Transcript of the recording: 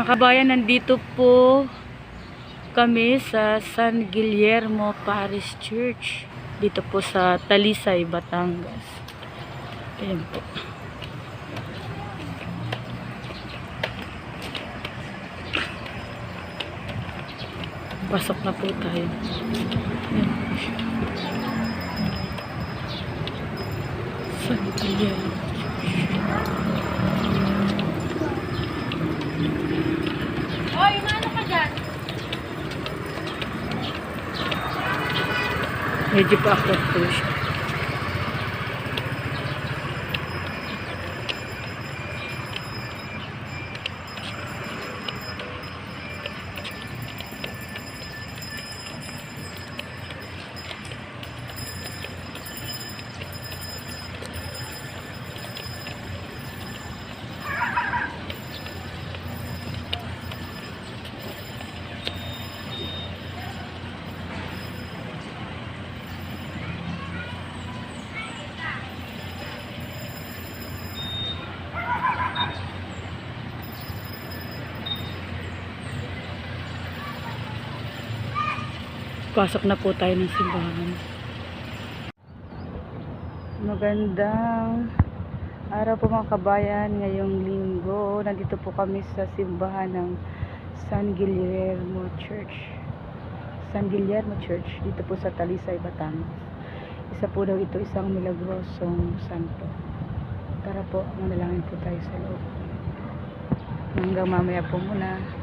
Mga kabayan, nandito po kami sa San Guillermo Parish Church. Dito po sa Talisay, Batangas. Ayan po. Pasok na po tayo. Ayan po siya. San Guillermo Church. Oy, ano ka dyan? Medyo pa ako po siya. Pasok na po tayo ng simbahan. Magandang araw po mga kabayan. Ngayong linggo, nandito po kami sa simbahan ng San Guillermo Church. San Guillermo Church, dito po sa Talisay, Batangas. Isa po daw ito isang milagrosong santo. Tara po, manalangin po tayo sa loob. Hanggang mamaya po muna.